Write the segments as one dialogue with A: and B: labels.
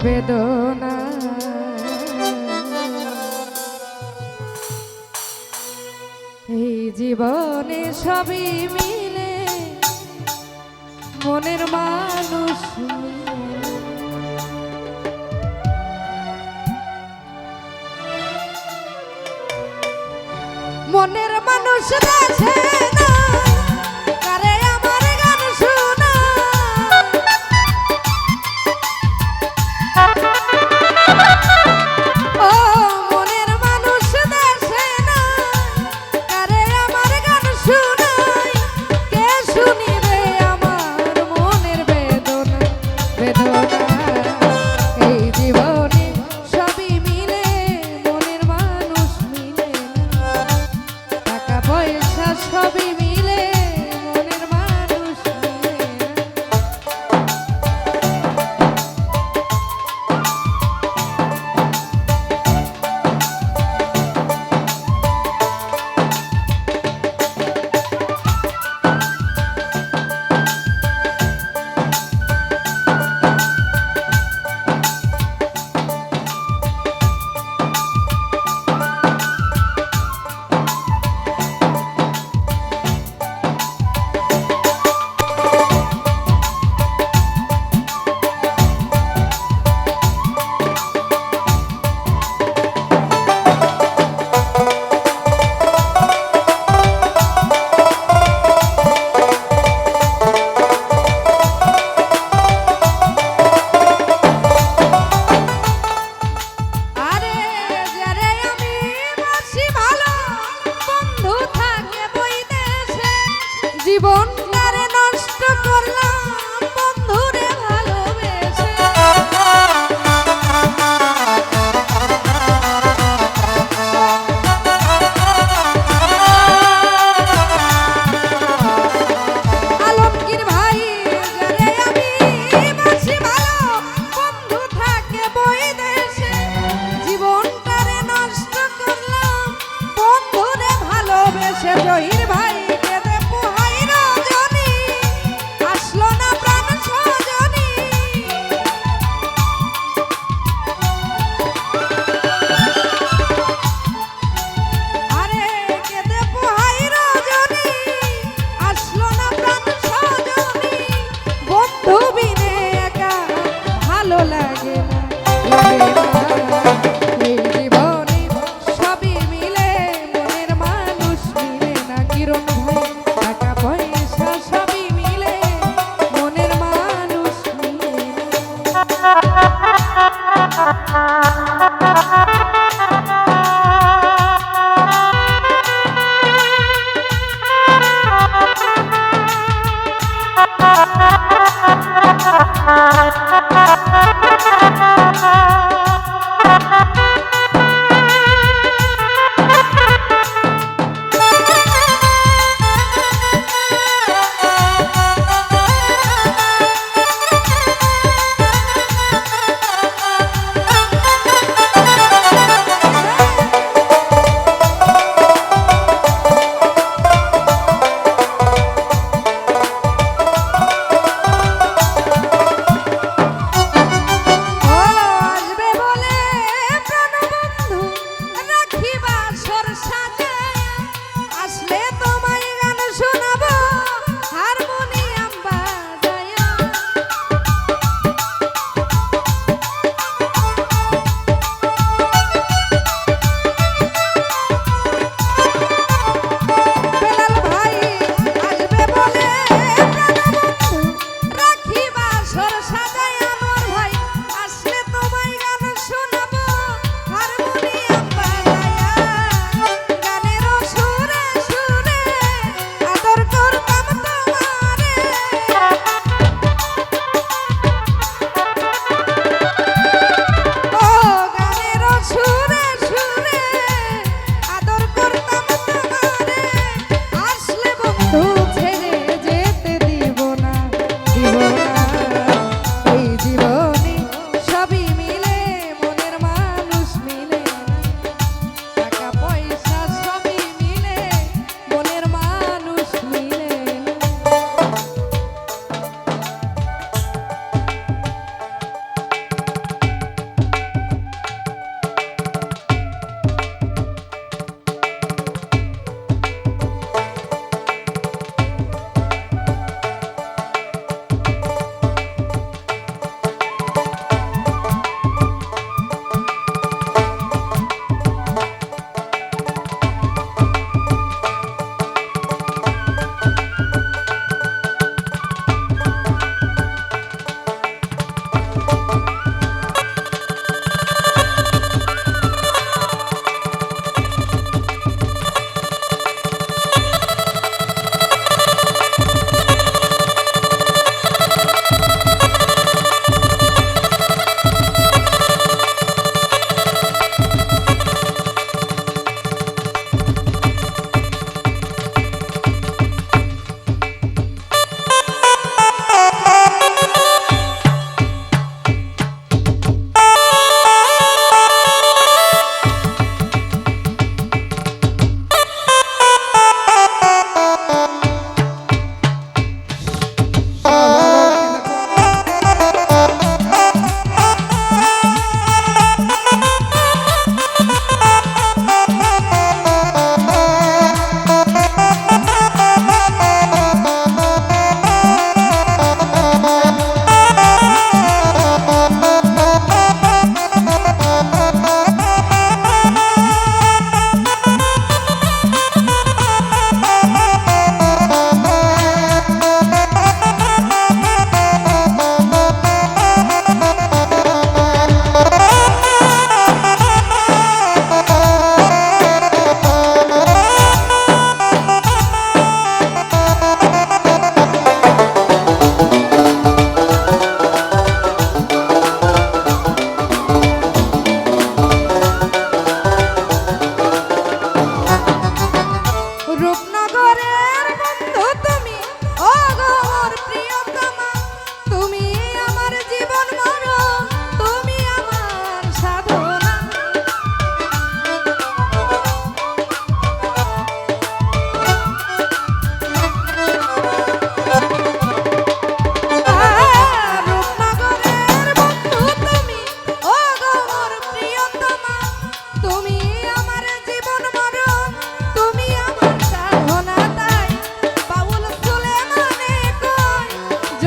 A: বেদনা এই জীবনে সবই মিলে মনের মানুষ মনের মানুষ দেশে না কারে আমার গান শোনা ও মনের মানুষ দেশে না কারে আমার গান শোনাই কে শুনিবে আমার মনের বেদনা বেদনা এই জীবনে সবই মিলে মনের মানুষ মিলে না টাকা পয়সা সবই মিলে মনের মানুষ মিলে না জীবন তারে নষ্ট করলাম বন্ধুরে ভালোবেসে আলমগীর ভাই যারে আমি বাসি ভালো বন্ধু থাকে বৈদেশে জীবন তারে নষ্ট করলাম বন্ধুরে ভালোবেসে জহির ভাই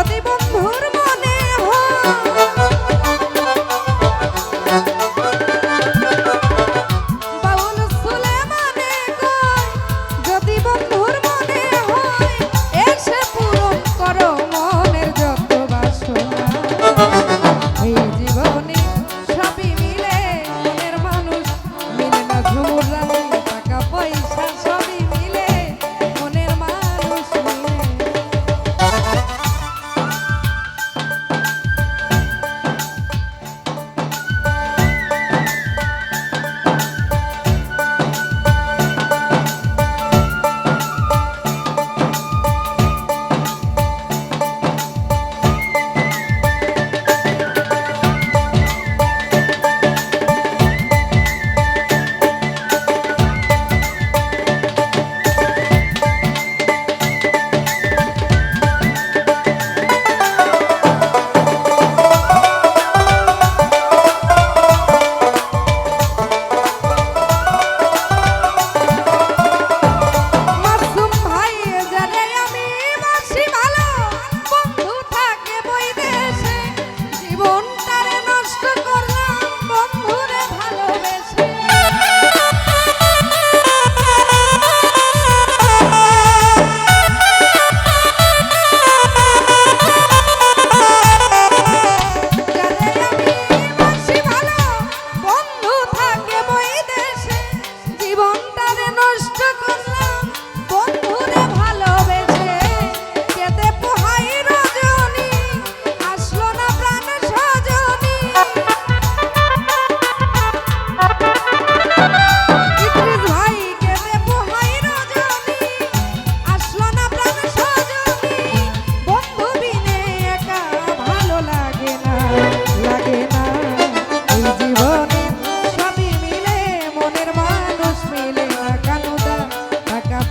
A: যদি বন্ধুর মনে হয় বাউল সুলেমানে কয় যদি বন্ধুর মনে হয় এসে পূরণ করো মনের যত বাসনা এই জীবনে সবই মিলে মনের মানুষ মিলে না ঝুমুর রানী টাকা পয়সা সবই মিলে মনের মানুষ মিলে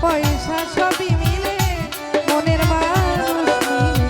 A: পয়সা সবই মিলে মনের মানুষ মিলে